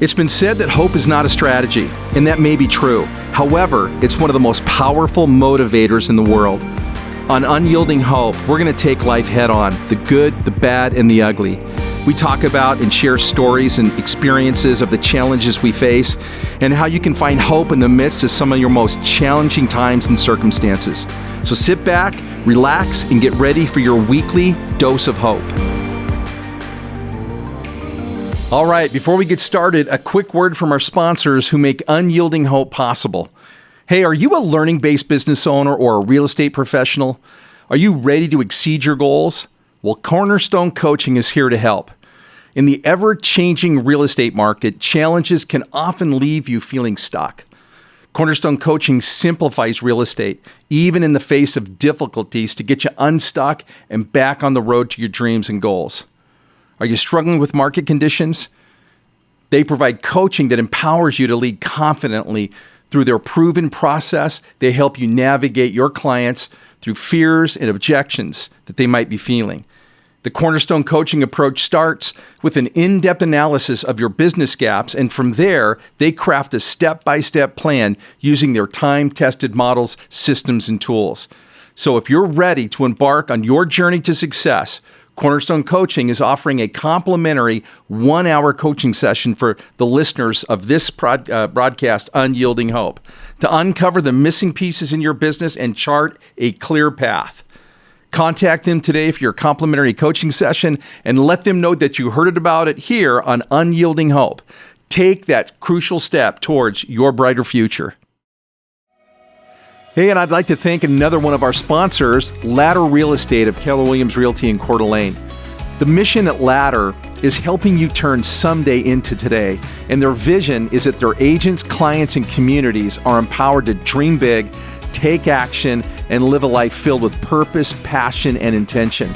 It's been said that hope is not a strategy, and that may be true. However, it's one of the most powerful motivators in the world. On Unyielding Hope, we're going to take life head on, the good, the bad, and the ugly. We talk about and share stories and experiences of the challenges we face and how you can find hope in the midst of some of your most challenging times and circumstances. So sit back, relax, and get ready for your weekly dose of hope. All right, before we get started, a quick word from our sponsors who make Unyielding Hope possible. Hey, are you a learning-based business owner or a real estate professional? Are you ready to exceed your goals? Well, Cornerstone Coaching is here to help. In the ever-changing real estate market, challenges can often leave you feeling stuck. Cornerstone Coaching simplifies real estate, even in the face of difficulties, to get you unstuck and back on the road to your dreams and goals. Are you struggling with market conditions? They provide coaching that empowers you to lead confidently through their proven process. They help you navigate your clients through fears and objections that they might be feeling. The Cornerstone Coaching approach starts with an in-depth analysis of your business gaps, and from there, they craft a step-by-step plan using their time-tested models, systems, and tools. So if you're ready to embark on your journey to success, Cornerstone Coaching is offering a complimentary 1-hour coaching session for the listeners of this broadcast, Unyielding Hope, to uncover the missing pieces in your business and chart a clear path. Contact them today for your complimentary coaching session and let them know that you heard about it here on Unyielding Hope. Take that crucial step towards your brighter future. Hey, and I'd like to thank another one of our sponsors, Ladder Real Estate of Keller Williams Realty in Coeur d'Alene. The mission at Ladder is helping you turn someday into today, and their vision is that their agents, clients, and communities are empowered to dream big, take action, and live a life filled with purpose, passion, and intention.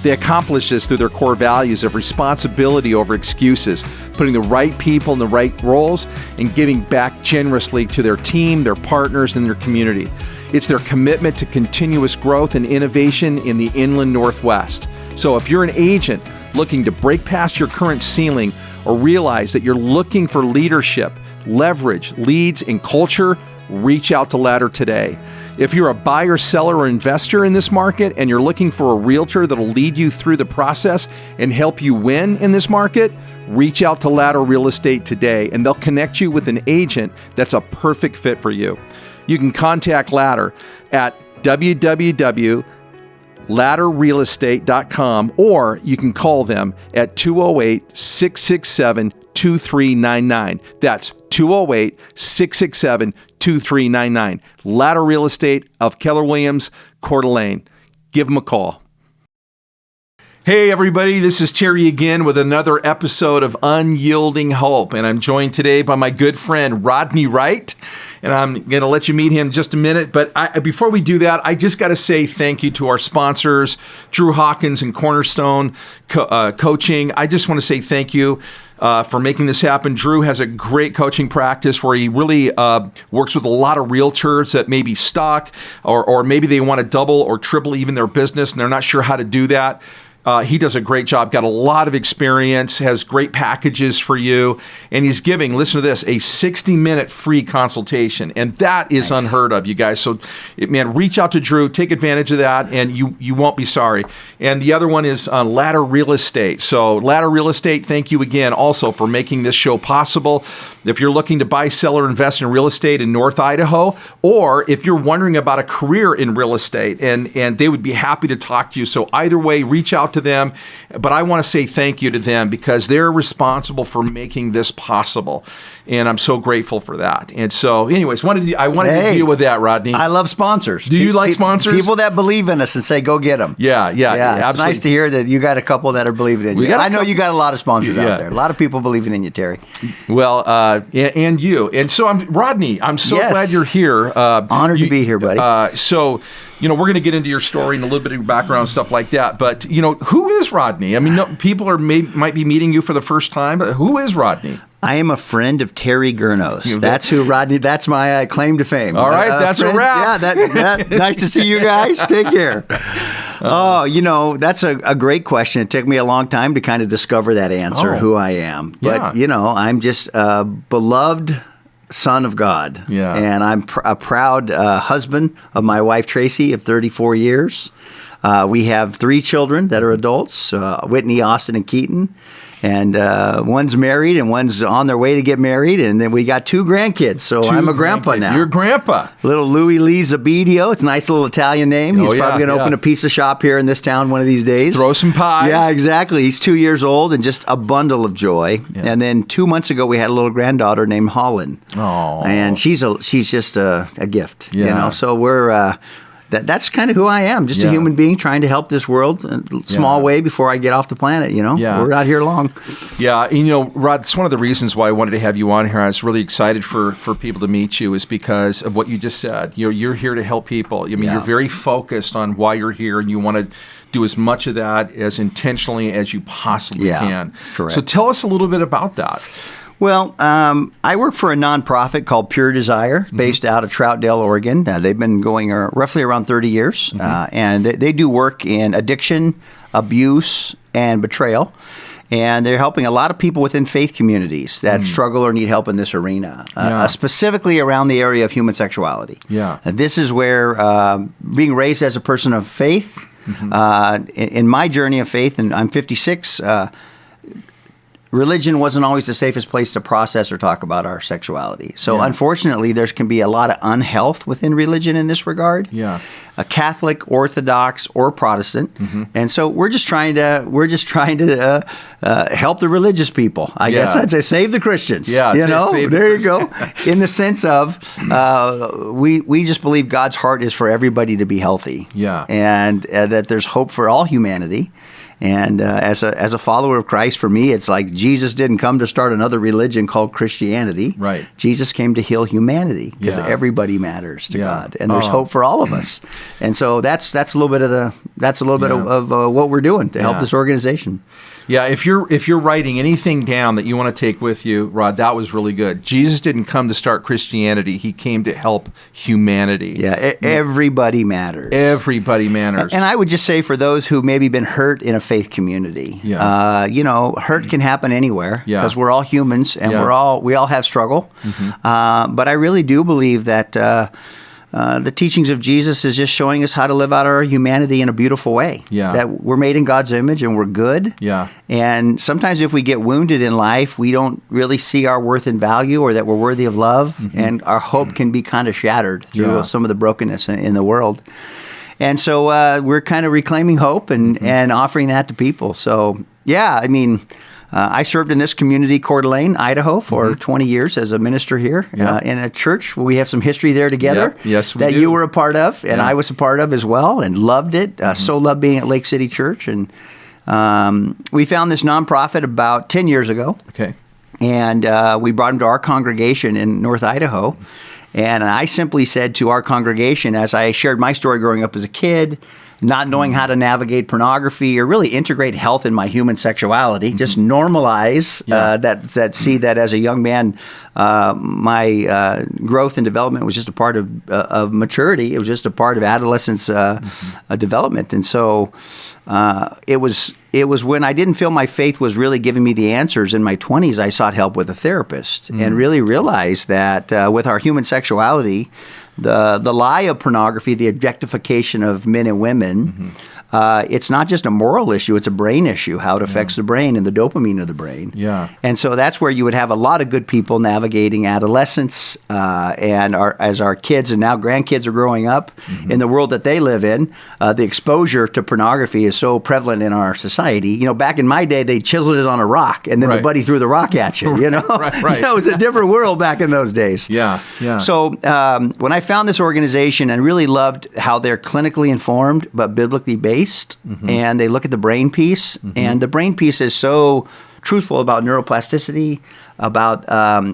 They accomplish this through their core values of responsibility over excuses, putting the right people in the right roles, and giving back generously to their team, their partners, and their community. It's their commitment to continuous growth and innovation in the inland Northwest. So if you're an agent looking to break past your current ceiling or realize that you're looking for leadership, leverage, leads, and culture, reach out to Ladder today. If you're a buyer, seller, or investor in this market and you're looking for a realtor that'll lead you through the process and help you win in this market, reach out to Ladder Real Estate today and they'll connect you with an agent that's a perfect fit for you. You can contact Ladder at www.ladderrealestate.com or you can call them at 208-667-2399. That's 208-667-2399. Ladder Real Estate of Keller Williams, Coeur d'Alene. Give them a call. Hey everybody, this is Terry again with another episode of Unyielding Hope, and I'm joined today by my good friend Rodney Wright, and I'm going to let you meet him in just a minute, but before we do that, I just got to say thank you to our sponsors, Drew Hawkins and Cornerstone Coaching. I just want to say thank you for making this happen. Drew has a great coaching practice where he really works with a lot of realtors that may be stuck or maybe they want to double or triple even their business and they're not sure how to do that. He does a great job, got a lot of experience, has great packages for you, and he's giving, listen to this, a 60-minute free consultation, and that is nice. Unheard of, you guys. So, man, reach out to Drew, take advantage of that, and you won't be sorry. And the other one is Ladder Real Estate. So, Ladder Real Estate, thank you again also for making this show possible. If you're looking to buy, sell, or invest in real estate in North Idaho, or if you're wondering about a career in real estate, and they would be happy to talk to you. So either way, reach out to them. But I want to say thank you to them because they're responsible for making this possible. And I'm so grateful for that. And so anyways, I wanted to deal with that, Rodney. I love sponsors. Do you like sponsors? People that believe in us and say, go get them. Yeah. It's absolutely. nice to hear that you got a couple that are believing in you. I know you got a lot of sponsors out there. A lot of people believing in you, Terry. Well, and you. And so, Rodney, I'm so glad you're here. Honored to be here, buddy. So, we're going to get into your story and a little bit of your background and stuff like that. But, who is Rodney? I mean, people might be meeting you for the first time, but who is Rodney? I am a friend of Terry Gurno's. That's who Rodney. That's my claim to fame. All right, that's friend, a wrap. Yeah, nice to see you guys. Take care. Oh, that's a great question. It took me a long time to kind of discover that answer, who I am. But I'm just a beloved son of God. Yeah. And I'm a proud husband of my wife Tracy of 34 years. We have 3 children that are adults: Whitney, Austin, and Keaton. And one's married and one's on their way to get married. And then we got 2 grandkids. So I'm a grandpa now. You're a grandpa. Little Louis Lee Zabidio. It's a nice little Italian name. He's probably going to open a pizza shop here in this town one of these days. Throw some pies. Yeah, exactly. He's 2 years old and just a bundle of joy. Yeah. And then 2 months ago, we had a little granddaughter named Holland. Oh. And she's just a gift. Yeah. So we're... That's kind of who I am, just a human being trying to help this world in a small way before I get off the planet, Yeah. We're not here long. Yeah, Rod, it's one of the reasons why I wanted to have you on here. I was really excited for people to meet you is because of what you just said. You're here to help people. You're very focused on why you're here, and you want to do as much of that as intentionally as you possibly can. Correct. So tell us a little bit about that. Well, I work for a nonprofit called Pure Desire, based out of Troutdale, Oregon. They've been going roughly around 30 years, and they do work in addiction, abuse, and betrayal. And they're helping a lot of people within faith communities that struggle or need help in this arena, specifically around the area of human sexuality. Yeah. This is where being raised as a person of faith, in my journey of faith, and I'm 56, religion wasn't always the safest place to process or talk about our sexuality. So unfortunately, there can be a lot of unhealth within religion in this regard. Yeah. A Catholic, Orthodox, or Protestant. And so we're just trying to help the religious people. I guess I'd say save the Christians. Yeah. Save there you go. In the sense of we just believe God's heart is for everybody to be healthy. Yeah. And that there's hope for all humanity. And as a follower of Christ, for me, it's like Jesus didn't come to start another religion called Christianity. Right. Jesus came to heal humanity because everybody matters to God, and there's hope for all of us. And so that's a little bit of what we're doing to help this organization. Yeah, if you're writing anything down that you want to take with you, Rod, that was really good. Jesus didn't come to start Christianity; He came to help humanity. Yeah, everybody matters. Everybody matters. And I would just say for those who maybe been hurt in a faith community, hurt can happen anywhere because we're all humans and we all have struggle. But I really do believe that. The teachings of Jesus is just showing us how to live out our humanity in a beautiful way. Yeah. That we're made in God's image and we're good. Yeah. And sometimes if we get wounded in life, we don't really see our worth and value or that we're worthy of love. And our hope can be kind of shattered through some of the brokenness in the world. And so we're kind of reclaiming hope and offering that to people. So, I served in this community, Coeur d'Alene, Idaho, for 20 years as a minister here in a church. We have some history there together Yes, we that do. You were a part of, and I was a part of as well, and loved it. So loved being at Lake City Church. And we found this nonprofit about 10 years ago. Okay. And we brought him to our congregation in North Idaho. And I simply said to our congregation, as I shared my story growing up as a kid, not knowing how to navigate pornography or really integrate health in my human sexuality, just normalize see that as a young man, my growth and development was just a part of maturity. It was just a part of adolescence development. And so it was when I didn't feel my faith was really giving me the answers in my 20s, I sought help with a therapist and really realized that with our human sexuality, the lie of pornography, the objectification of men and women, it's not just a moral issue, it's a brain issue, how it affects the brain and the dopamine of the brain. Yeah. And so that's where you would have a lot of good people navigating adolescence and as our kids and now grandkids are growing up in the world that they live in, the exposure to pornography is so prevalent in our society. Back in my day, they chiseled it on a rock and then the buddy threw the rock at you, Right. It was a different world back in those days. Yeah. So when I found this organization and really loved how they're clinically informed but biblically based, and they look at the brain piece, and the brain piece is so truthful about neuroplasticity, about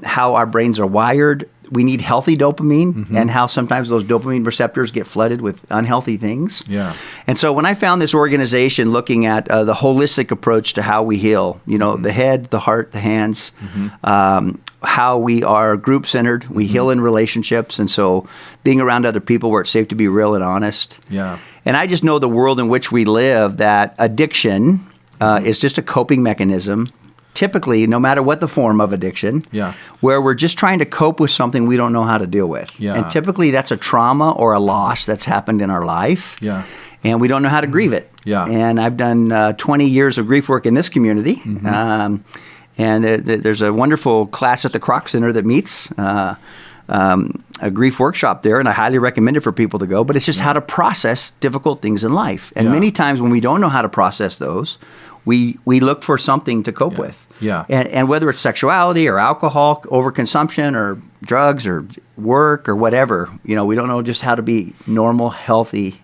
how our brains are wired, we need healthy dopamine and how sometimes those dopamine receptors get flooded with unhealthy things. Yeah. And so when I found this organization looking at the holistic approach to how we heal, the head, the heart, the hands, how we are group-centered, we heal in relationships, and so being around other people where it's safe to be real and honest. Yeah. And I just know the world in which we live, that addiction is just a coping mechanism, typically, no matter what the form of addiction, where we're just trying to cope with something we don't know how to deal with. Yeah. And typically that's a trauma or a loss that's happened in our life. Yeah. And we don't know how to grieve it. Yeah. And I've done 20 years of grief work in this community. And there's a wonderful class at the Kroc Center that meets a grief workshop there, and I highly recommend it for people to go. But it's just how to process difficult things in life. And many times when we don't know how to process those, we look for something to cope with. Yeah. And whether it's sexuality or alcohol, overconsumption or drugs or work or whatever, we don't know just how to be normal, healthy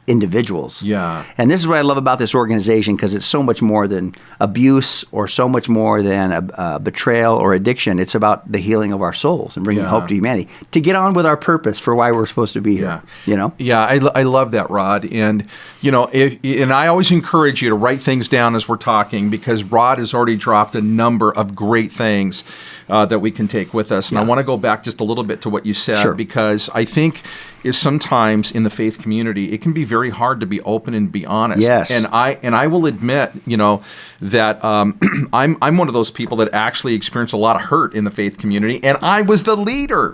individuals. Yeah. And this is what I love about this organization, because it's so much more than abuse or so much more than a betrayal or addiction. It's about the healing of our souls and bringing hope to humanity to get on with our purpose for why we're supposed to be here. Yeah, I love that, Rod. And and I always encourage you to write things down as we're talking, because Rod has already dropped a number of great things that we can take with us. And I want to go back just a little bit to what you said, because I think is sometimes in the faith community, it can be very hard to be open and be honest. Yes. And I will admit, that I'm one of those people that actually experienced a lot of hurt in the faith community, and I was the leader.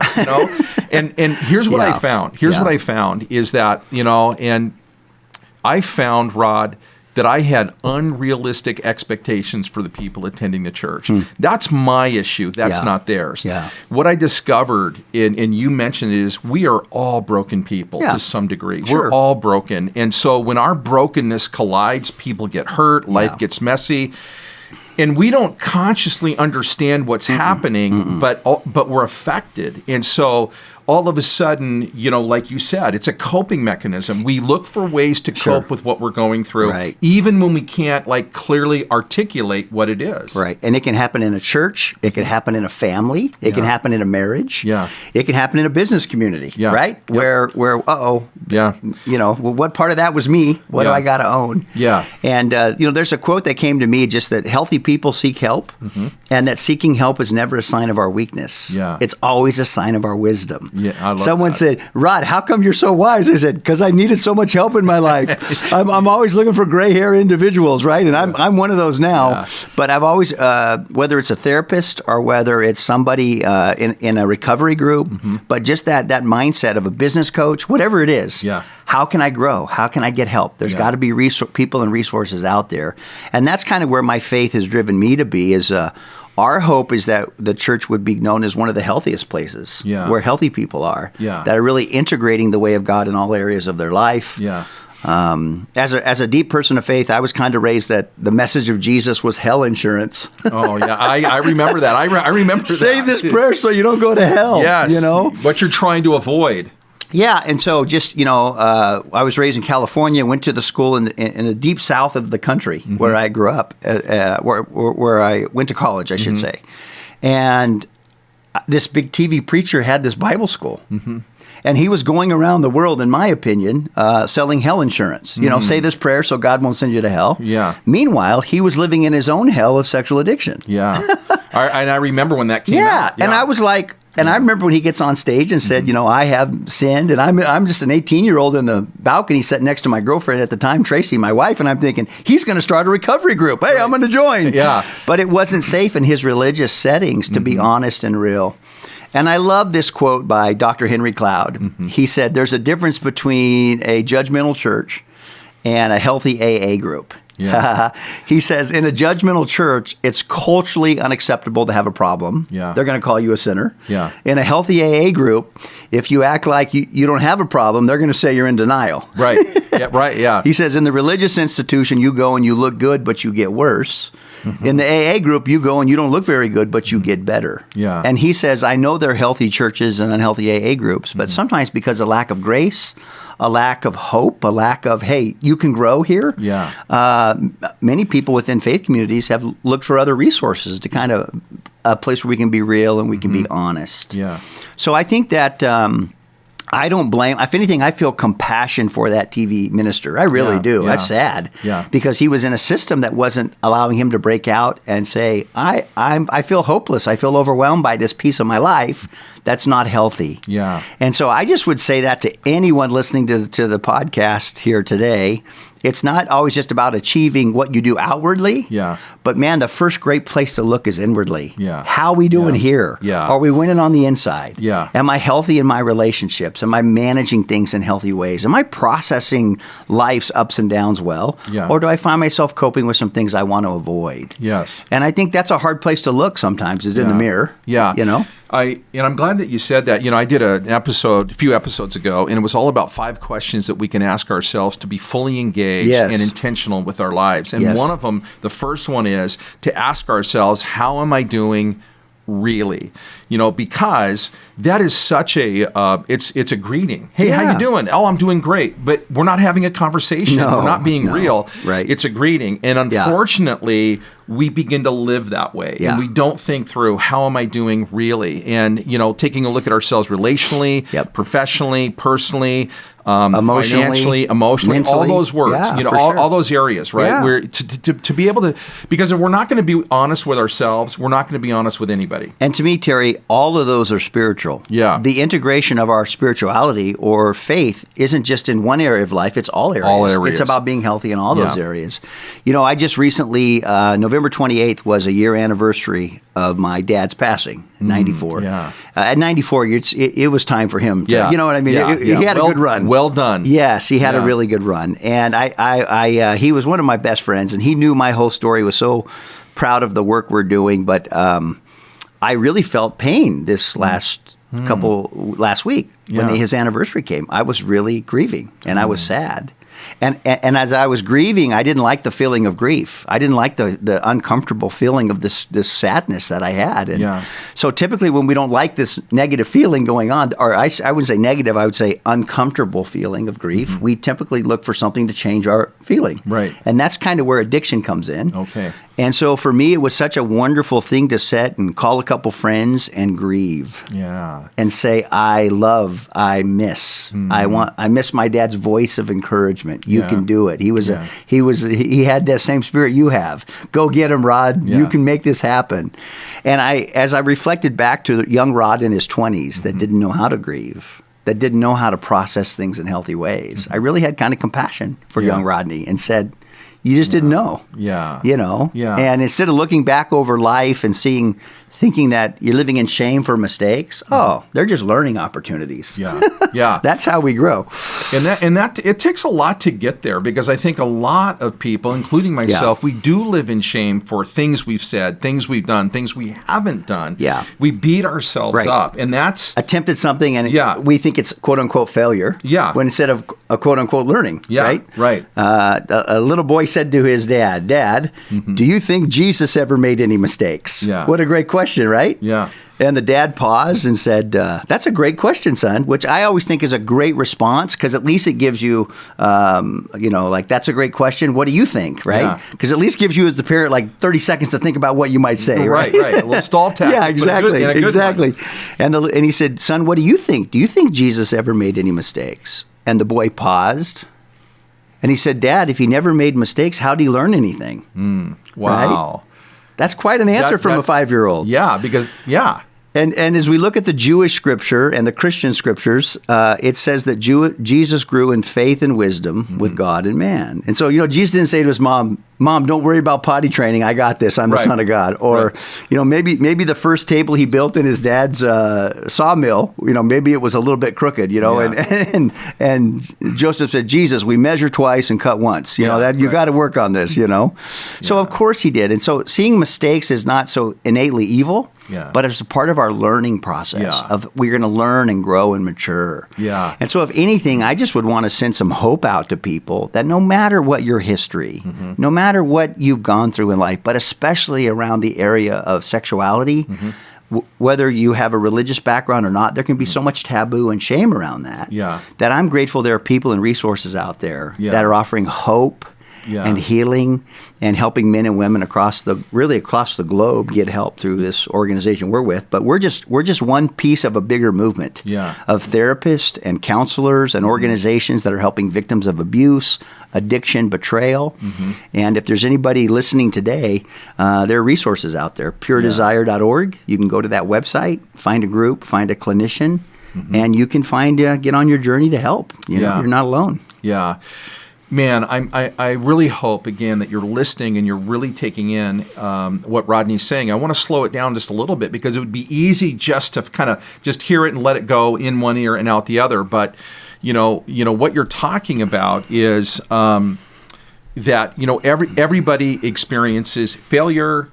And here's what I found. Here's what I found is that and I found, Rod, that I had unrealistic expectations for the people attending the church. That's my issue. That's not theirs. Yeah. What I discovered, and you mentioned it, is we are all broken people to some degree. Sure. We're all broken. And so when our brokenness collides, people get hurt, life gets messy. And we don't consciously understand what's happening, but we're affected. And so all of a sudden, like you said, it's a coping mechanism. We look for ways to cope with what we're going through, even when we can't clearly articulate what it is. Right. And it can happen in a church. It can happen in a family. It can happen in a marriage. Yeah. It can happen in a business community. Yeah. Right? Yep. Where Yeah. well, what part of that was me? What do I got to own? Yeah. And, there's a quote that came to me, just that healthy people seek help, and that seeking help is never a sign of our weakness. Yeah. It's always a sign of our wisdom. Yeah, I love Someone that. said, Rod, how come you're so wise? I said, because I needed so much help in my life. I'm always looking for gray hair individuals, right? And I'm one of those now. Yeah. But I've always, whether it's a therapist or whether it's somebody in a recovery group, but just that mindset of a business coach, whatever it is. Yeah. How can I grow? How can I get help? There's got to be people and resources out there. And that's kind of where my faith has driven me to be, is our hope is that the church would be known as one of the healthiest places where healthy people are, that are really integrating the way of God in all areas of their life. Yeah. As a deep person of faith, I was kind of raised that the message of Jesus was hell insurance. Oh, yeah. I remember that. I remember that. Say this prayer so you don't go to hell. Yes. What you're trying to avoid. Yeah, and so just, I was raised in California, went to the school in the deep south of the country where I grew up, where I went to college, I should say. And this big TV preacher had this Bible school. And he was going around the world, in my opinion, selling hell insurance. Say this prayer so God won't send you to hell. Yeah. Meanwhile, he was living in his own hell of sexual addiction. Yeah. And I remember when that came out. Yeah, and I was like... And I remember when he gets on stage and said, I have sinned, and I'm just an 18-year-old in the balcony sitting next to my girlfriend at the time, Tracy, my wife, and I'm thinking, he's going to start a recovery group. Hey, I'm going to join. Yeah. But it wasn't safe in his religious settings to be honest and real. And I love this quote by Dr. Henry Cloud. He said, there's a difference between a judgmental church and a healthy AA group. Yeah. He says, in a judgmental church, it's culturally unacceptable to have a problem. Yeah. They're going to call you a sinner. Yeah. In a healthy AA group, if you act like you don't have a problem, they're going to say you're in denial. Right. Yeah. Right. Yeah. He says, in the religious institution, you go and you look good, but you get worse. In the AA group, you go and you don't look very good, but you get better. Yeah. And he says, I know there are healthy churches and unhealthy AA groups, but sometimes because of lack of grace, a lack of hope, a lack of, hey, you can grow here. Yeah. Many people within faith communities have looked for other resources to kind of a place where we can be real and we can be honest. Yeah. So I think that I don't blame. If anything, I feel compassion for that TV minister. I really do. Yeah. That's sad. Yeah. Because he was in a system that wasn't allowing him to break out and say, I feel hopeless. I feel overwhelmed by this piece of my life that's not healthy. Yeah. And so I just would say that to anyone listening to the podcast here today. It's not always just about achieving what you do outwardly. Yeah. But man, the first great place to look is inwardly. Yeah. How are we doing here? Yeah. Are we winning on the inside? Yeah. Am I healthy in my relationships? Am I managing things in healthy ways? Am I processing life's ups and downs well? Yeah. Or do I find myself coping with some things I want to avoid? Yes. And I think that's a hard place to look sometimes, is in the mirror. Yeah. You know? I'm glad that you said that. I did a few episodes ago, and it was all about 5 questions that we can ask ourselves to be fully engaged Yes. and intentional with our lives. And Yes. one of them, the first one is to ask ourselves, how am I doing really? Because that is such a it's a greeting. Hey, how Yeah. you doing? Oh, I'm doing great. But we're not having a conversation. No, we're not being no. real. Right. It's a greeting. And unfortunately, we begin to live that way. Yeah. And we don't think through, how am I doing really? And, taking a look at ourselves relationally, Yep. professionally, personally, Emotionally, financially, emotionally, all mentally. those words, Yeah, for sure. all those areas, right? Yeah. We're to be able to, because if we're not going to be honest with ourselves, we're not going to be honest with anybody. And to me, Terry, all of those are spiritual. Yeah. The integration of our spirituality or faith isn't just in one area of life, it's all areas. All areas. It's about being healthy in all those Yeah. areas. I just recently, November 28th was a year anniversary of my dad's passing, 94. yeah. At 94, it was time for him to, Yeah. you know what I mean? Yeah. He had a good run. Well done. Yes, he had a Yeah. really good run. And he was one of my best friends, and he knew my whole story, was so proud of the work we're doing. But I really felt pain this last week when Yeah. his anniversary came. I was really grieving, and I was sad. And as I was grieving, I didn't like the feeling of grief. I didn't like the uncomfortable feeling of this sadness that I had. And Yeah. so typically when we don't like this negative feeling going on, or I wouldn't say negative, I would say uncomfortable feeling of grief, we typically look for something to change our feeling. Right. And that's kind of where addiction comes in. Okay. And so for me, it was such a wonderful thing to sit and call a couple friends and grieve. Yeah. And say, I miss. I miss my dad's voice of encouragement. You Yeah. can do it. Yeah. He had that same spirit you have. Go get him, Rod. Yeah. You can make this happen. And as I reflected back to young Rod in his 20s that didn't know how to grieve, that didn't know how to process things in healthy ways, I really had kind of compassion for Yeah. young Rodney and said, you just didn't know. Yeah. Yeah. And instead of looking back over life and thinking that you're living in shame for mistakes, they're just learning opportunities. Yeah. Yeah. That's how we grow. And that it takes a lot to get there, because I think a lot of people, including myself, we do live in shame for things we've said, things we've done, things we haven't done. Yeah. We beat ourselves up, and that's Attempted something and Yeah. we think it's quote unquote failure. Yeah. When instead of a quote unquote learning. Yeah, Right. right. A little boy said to his dad, do you think Jesus ever made any mistakes? Yeah. What a great question, right? Yeah. And the dad paused and said, that's a great question, son, which I always think is a great response, because at least it gives you, that's a great question. What do you think, right? Yeah. Because at least gives you as the parent like 30 seconds to think about what you might say, right? Right. A little stall tactic. Yeah, exactly, but a good exactly. one. And he said, son, what do you think? Do you think Jesus ever made any mistakes? And the boy paused. And he said, Dad, if he never made mistakes, how did he learn anything? Wow. Right? That's quite an answer from a 5-year-old. Yeah, because And as we look at the Jewish scripture and the Christian scriptures, it says that Jesus grew in faith and wisdom with God and man. And so, Jesus didn't say to his mom, don't worry about potty training. I got this. I'm the Right. Son of God. Or, maybe the first table he built in his dad's sawmill, maybe it was a little bit crooked, Yeah. and Joseph said, Jesus, we measure twice and cut once. You got to work on this, So of course he did. And so seeing mistakes is not so innately evil. Yeah. But it's a part of our learning process Yeah. of we're going to learn and grow and mature. Yeah. And so if anything, I just would want to send some hope out to people that no matter what your history, no matter matter what you've gone through in life, but especially around the area of sexuality, whether you have a religious background or not, there can be so much taboo and shame around that. Yeah. That I'm grateful there are people and resources out there that are offering hope and healing and helping men and women across the globe get help through this organization we're with. But we're just one piece of a bigger movement of therapists and counselors and organizations that are helping victims of abuse, addiction, betrayal. And if there's anybody listening today, there are resources out there. puredesire.org. You can go to that website, find a group, find a clinician, and you can get on your journey to help. You know, you're not alone. Yeah. Man, I really hope, again, that you're listening and you're really taking in what Rodney's saying. I want to slow it down just a little bit because it would be easy just to kind of just hear it and let it go in one ear and out the other. But, you know what you're talking about is that, everybody experiences failure,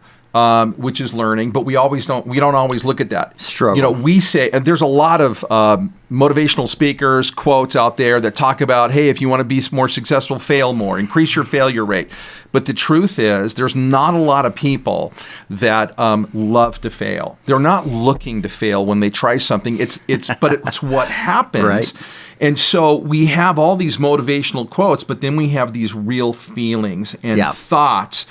which is learning, but we don't always look at that. Struggle. We say, and there's a lot of motivational speakers, quotes out there that talk about, hey, if you want to be more successful, fail more, increase your failure rate. But the truth is, there's not a lot of people that love to fail. They're not looking to fail when they try something. But it's what happens. Right. And so we have all these motivational quotes, but then we have these real feelings and thoughts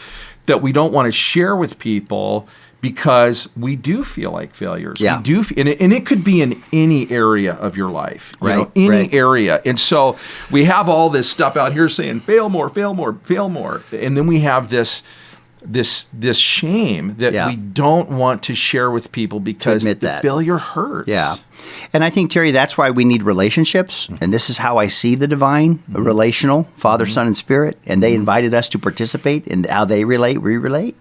that we don't want to share with people because we do feel like failures. Yeah. We do, and it could be in any area of your life, any area. And so we have all this stuff out here saying fail more, fail more, fail more, and then we have this shame that we don't want to share with people because the failure hurts. Yeah. And I think, Terry, that's why we need relationships. And this is how I see the divine, relational, Father, Son, and Spirit. And they invited us to participate in how they relate, we relate.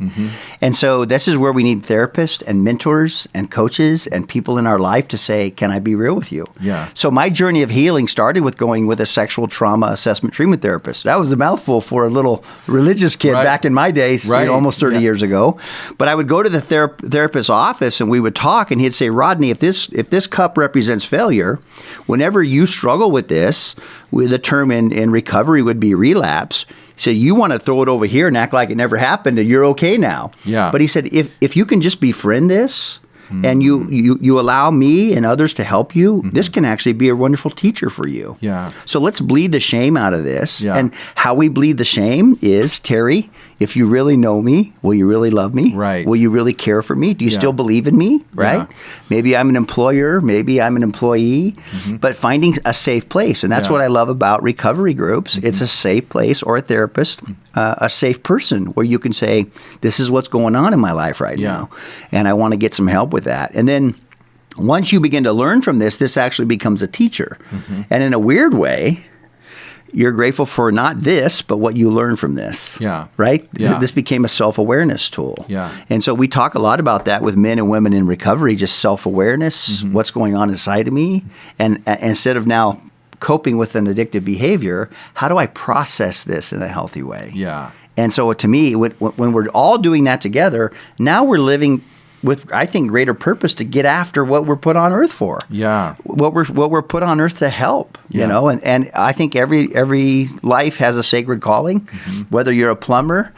And so this is where we need therapists and mentors and coaches and people in our life to say, can I be real with you? Yeah. So my journey of healing started with going with a sexual trauma assessment treatment therapist. That was a mouthful for a little religious kid back in my days, almost 30 years ago. But I would go to the therapist's office and we would talk, and he'd say, Rodney, if this cup represents failure, whenever you struggle with this, the term in recovery would be relapse. So you want to throw it over here and act like it never happened and you're okay now. Yeah. But he said, if you can just befriend this, and you allow me and others to help you, this can actually be a wonderful teacher for you. Yeah. So let's bleed the shame out of this. Yeah. And how we bleed the shame is, Terry, if you really know me, will you really love me? Right. Will you really care for me? Do you still believe in me? Right? Yeah. Maybe I'm an employer. Maybe I'm an employee. But finding a safe place. And that's what I love about recovery groups. It's a safe place, or a therapist, a safe person where you can say, this is what's going on in my life right now. And I want to get some help with that. And then once you begin to learn from this actually becomes a teacher. And in a weird way, you're grateful for not this, but what you learn from this. Yeah. Right? Yeah. This became a self-awareness tool. Yeah. And so we talk a lot about that with men and women in recovery, just self-awareness, what's going on inside of me. And instead of now coping with an addictive behavior, how do I process this in a healthy way? Yeah. And so to me, when we're all doing that together, now we're living with, I think, greater purpose to get after what we're put on earth for. Yeah. What we're put on earth to help, you know, and I think every life has a sacred calling, whether you're a plumber,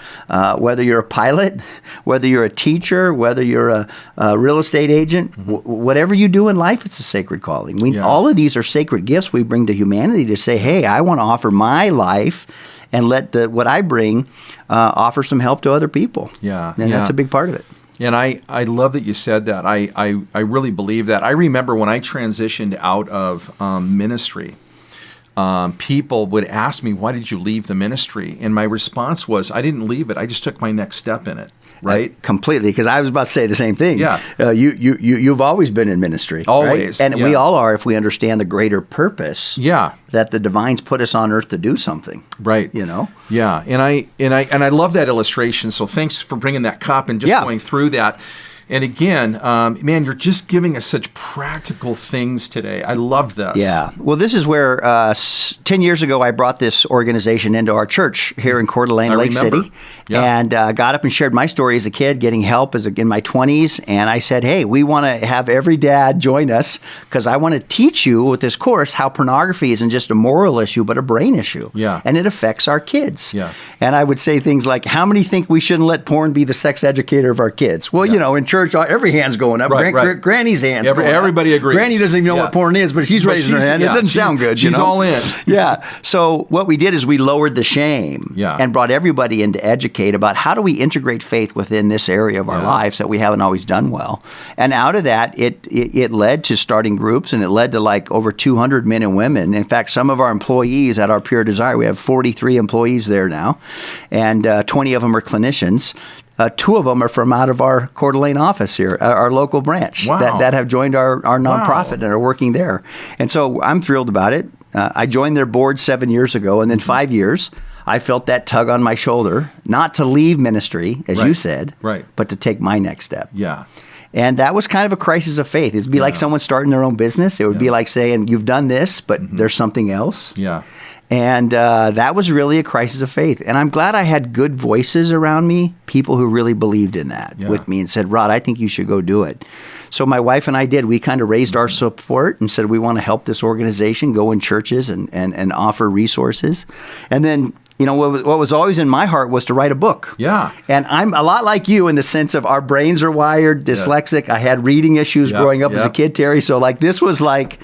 whether you're a pilot, whether you're a teacher, whether you're a real estate agent, whatever you do in life, it's a sacred calling. All of these are sacred gifts we bring to humanity to say, hey, I want to offer my life and let what I bring offer some help to other people. Yeah. And that's a big part of it. And I love that you said that. I really believe that. I remember when I transitioned out of ministry, people would ask me, why did you leave the ministry? And my response was, I didn't leave it. I just took my next step in it. Right? Completely, because I was about to say the same thing. Yeah. You've always been in ministry. Always. Right? And we all are if we understand the greater purpose. Yeah. That the divines put us on earth to do something. Right. You know? Yeah. And I love that illustration. So thanks for bringing that cup and just going through that. And again, man, you're just giving us such practical things today. I love this. Yeah. Well, this is where 10 years ago I brought this organization into our church here in Coeur d'Alene, Lake City, and got up and shared my story as a kid, getting help in my 20s. And I said, hey, we want to have every dad join us because I want to teach you with this course how pornography isn't just a moral issue, but a brain issue. Yeah. And it affects our kids. Yeah. And I would say things like, how many think we shouldn't let porn be the sex educator of our kids? Well, in church, every hand's going up. Right. Granny's hand's going up. Everybody agrees. Granny doesn't even know what porn is, but she's raising her hand. It doesn't sound good. She's all in. Yeah. So what we did is we lowered the shame and brought everybody in to educate about how do we integrate faith within this area of our lives that we haven't always done well. And out of that, it led to starting groups, and it led to like over 200 men and women. In fact, some of our employees at our Pure Desire, we have 43 employees there now, and 20 of them are clinicians. 2 of them are from out of our Coeur d'Alene office here, our local branch, that have joined our nonprofit and are working there. And so I'm thrilled about it. I joined their board 7 years ago, and then 5 years, I felt that tug on my shoulder, not to leave ministry, as you said, but to take my next step. Yeah. And that was kind of a crisis of faith. It'd be like someone starting their own business. It would be like saying, you've done this, but there's something else. Yeah. And that was really a crisis of faith. And I'm glad I had good voices around me, people who really believed in that with me and said, Rod, I think you should go do it. So my wife and I did. We kind of raised our support and said, we want to help this organization go in churches and offer resources. And then, what was always in my heart was to write a book. Yeah. And I'm a lot like you in the sense of our brains are wired, dyslexic. I had reading issues growing up as a kid, Terry. So this was like...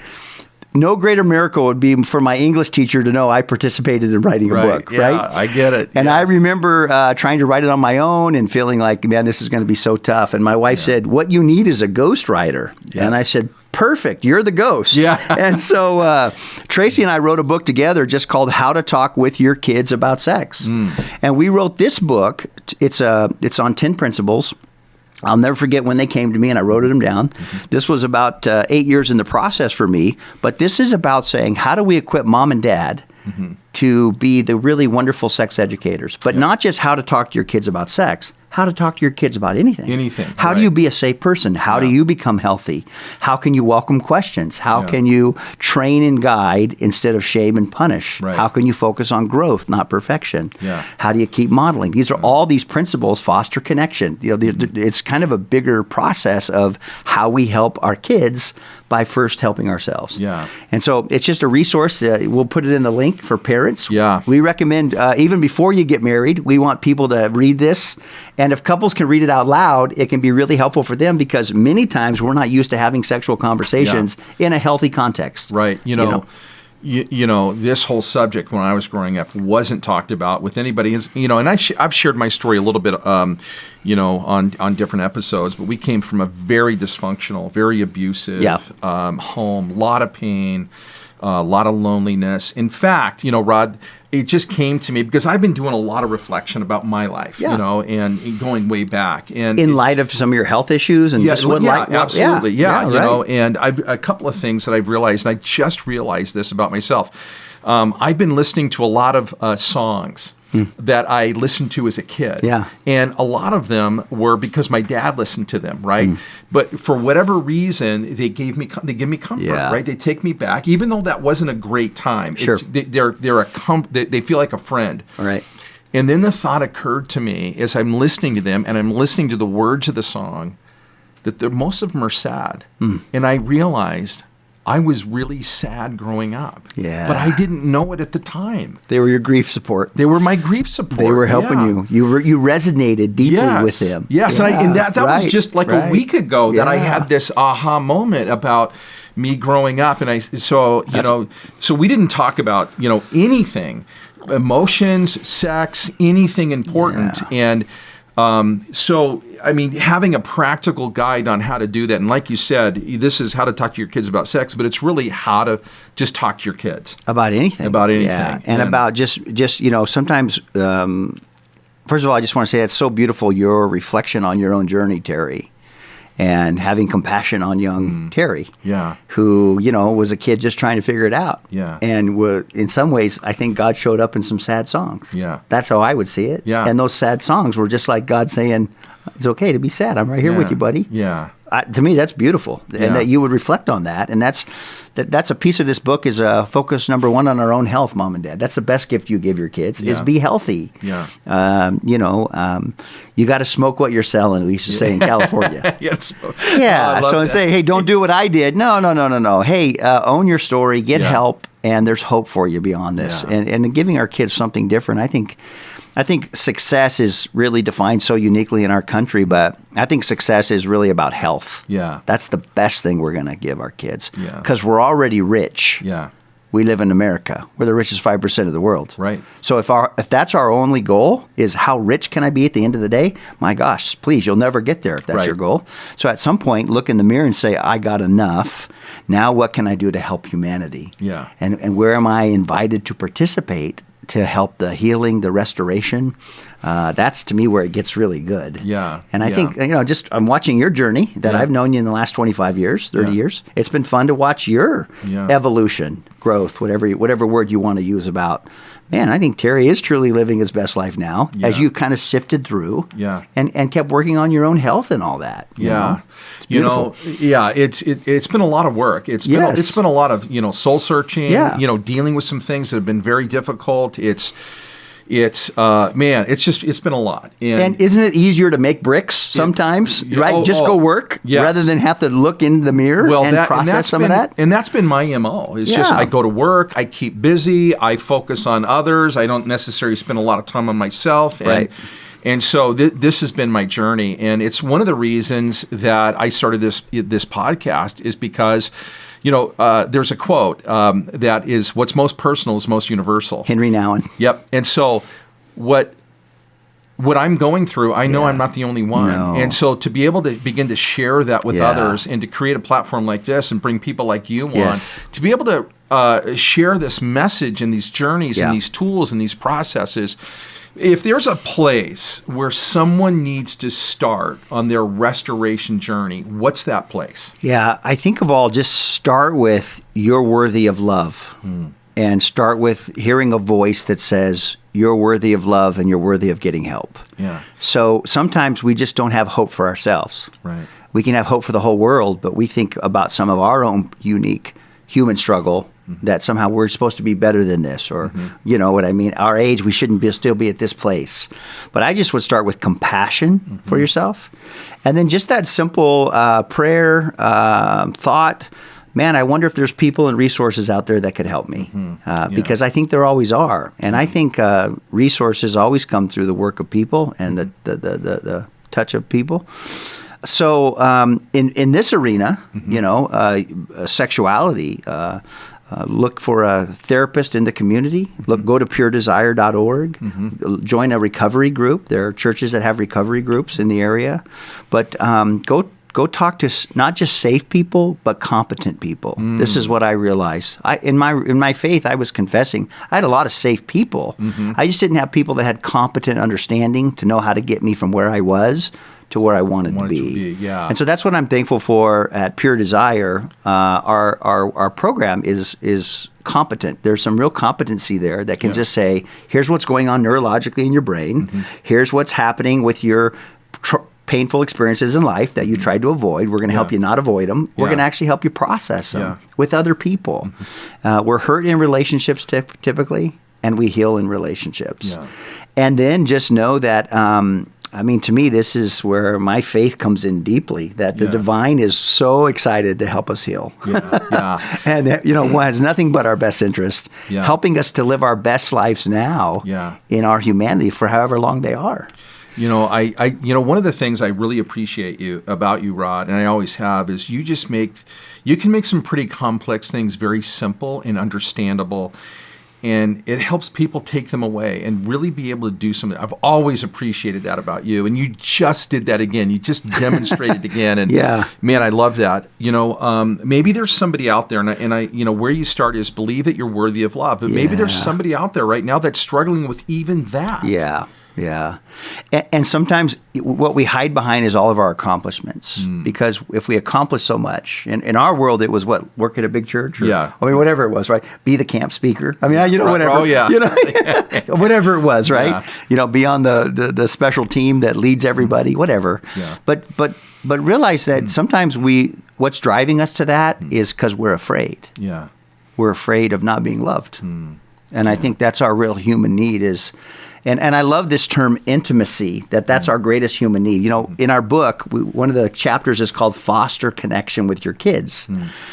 No greater miracle would be for my English teacher to know I participated in writing a book, right? I get it. And I remember trying to write it on my own and feeling like, man, this is going to be so tough. And my wife said, what you need is a ghostwriter. Yes. And I said, perfect, you're the ghost. Yeah. And so Tracy and I wrote a book together just called How to Talk with Your Kids About Sex. And we wrote this book. It's on 10 principles. I'll never forget when they came to me and I wrote them down. This was about 8 years in the process for me, but this is about saying, how do we equip mom and dad to be the really wonderful sex educators, but not just how to talk to your kids about sex, how to talk to your kids about anything. How do you be a safe person? How do you become healthy? How can you welcome questions? How can you train and guide instead of shame and punish? How can you focus on growth, not perfection? How do you keep modeling? These are all these principles foster connection. It's kind of a bigger process of how we help our kids by first helping ourselves. And so it's just a resource. We'll put it in the link for parents. We recommend, even before you get married, we want people to read this. And if couples can read it out loud, it can be really helpful for them because many times we're not used to having sexual conversations in a healthy context. Right. This whole subject when I was growing up wasn't talked about with anybody. And I've shared my story a little bit, on different episodes. But we came from a very dysfunctional, very abusive home, a lot of pain, a lot of loneliness. In fact, Rod, it just came to me because I've been doing a lot of reflection about my life, and going way back. And in light of some of your health issues and absolutely. And a couple of things that I've realized, and I just realized this about myself. I've been listening to a lot of songs that I listened to as a kid. And a lot of them were because my dad listened to them, right? But for whatever reason, they give me comfort, right? They take me back, even though that wasn't a great time. They feel like a friend. Right. And then the thought occurred to me as I'm listening to them and I'm listening to the words of the song that most of them are sad. And I realized I was really sad growing up. But I didn't know it at the time. They were your grief support. They were my grief support. They were helping you. You resonated deeply with them. Yes. And that was just like a week ago that I had this aha moment about me growing up. And so we didn't talk about, anything, emotions, sex, anything important. And having a practical guide on how to do that. And like you said, this is how to talk to your kids about sex, but it's really how to just talk to your kids. About anything. Yeah. And about just sometimes, first of all, I just want to say it's so beautiful, your reflection on your own journey, Terry. And having compassion on young Terry, who, was a kid just trying to figure it out. And in some ways, I think God showed up in some sad songs. That's how I would see it. And those sad songs were just like God saying, It's okay to be sad. I'm right here with you, buddy. Yeah. To me, that's beautiful, and that you would reflect on that. And that's a piece of this book is focus number one on our own health, mom and dad. That's the best gift you give your kids is be healthy. Yeah. You got to smoke what you're selling, we used to say in California. Yes. Yeah. So say, hey, don't do what I did. No. Hey, own your story, get help, and there's hope for you beyond this. Yeah. And giving our kids something different, I think success is really defined so uniquely in our country, but I think success is really about health. Yeah. That's the best thing we're going to give our kids. Yeah. Because we're already rich. Yeah. We live in America. We're the richest 5% of the world. Right. So if that's our only goal is how rich can I be at the end of the day? My gosh, please, you'll never get there if that's your goal. So at some point, look in the mirror and say, I got enough. Now what can I do to help humanity? Yeah. And where am I invited to participate to help the healing, the restoration? That's to me where it gets really good. Yeah. And I think, just I'm watching your journey that I've known you in the last 25 years, 30 years. It's been fun to watch your evolution, growth, whatever word you want to use about. Man, I think Terry is truly living his best life now as you kind of sifted through and kept working on your own health and all that. You know? It's beautiful. It's been a lot of work. It's been a lot of, soul searching, dealing with some things that have been very difficult. It's been a lot. And isn't it easier to make bricks sometimes, right? Just go work rather than have to look in the mirror and process some of that? And that's been my MO. It's just I go to work, I keep busy, I focus on others. I don't necessarily spend a lot of time on myself. And so this has been my journey. And it's one of the reasons that I started this podcast is because there's a quote that is, what's most personal is most universal. Henry Nouwen. Yep. And so what I'm going through, I know I'm not the only one. No. And so to be able to begin to share that with others and to create a platform like this and bring people like you on, to be able to share this message and these journeys and these tools and these processes. If there's a place where someone needs to start on their restoration journey, what's that place? Yeah, I think of all, just start with you're worthy of love. And start with hearing a voice that says you're worthy of love and you're worthy of getting help. Yeah. So sometimes we just don't have hope for ourselves. Right. We can have hope for the whole world, but we think about some of our own unique human struggle that somehow we're supposed to be better than this, or you know what I mean? Our age, we shouldn't still be at this place. But I just would start with compassion for yourself. And then just that simple prayer, thought, man, I wonder if there's people and resources out there that could help me, because I think there always are. And I think resources always come through the work of people and the touch of people. So in this arena, sexuality, look for a therapist in the community. Go to puredesire.org. Join a recovery group. There are churches that have recovery groups in the area. But go talk to not just safe people, but competent people. This is what I realized. In my faith, I was confessing. I had a lot of safe people. I just didn't have people that had competent understanding to know how to get me from where I was to where I wanted to be. And so that's what I'm thankful for at Pure Desire. Our program is competent. There's some real competency there that can just say, here's what's going on neurologically in your brain. Here's what's happening with your painful experiences in life that you tried to avoid. We're going to help you not avoid them. We're going to actually help you process them with other people. We're hurt in relationships typically, and we heal in relationships. And then just know that to me, this is where my faith comes in deeply, that the divine is so excited to help us heal. And, has nothing but our best interest, helping us to live our best lives now in our humanity for however long they are. One of the things I really appreciate about you, Rod, and I always have, is you can make some pretty complex things very simple and understandable. And it helps people take them away and really be able to do something. I've always appreciated that about you. And you just did that again. You just demonstrated again. And man, I love that. Maybe there's somebody out there, and I where you start is believe that you're worthy of love. But maybe there's somebody out there right now that's struggling with even that. Yeah. And sometimes what we hide behind is all of our accomplishments. Because if we accomplish so much, in our world, it was what? Work at a big church? Or, Yeah. I mean, whatever it was, right? Be the camp speaker. I mean, whatever. Oh, yeah. Whatever it was, right? Yeah. Be on the special team that leads everybody, whatever. Yeah. But realize that sometimes what's driving us to that is because we're afraid. Yeah. We're afraid of not being loved. And I think that's our real human need is, and I love this term intimacy, that's our greatest human need. In our book, one of the chapters is called Foster Connection with Your Kids.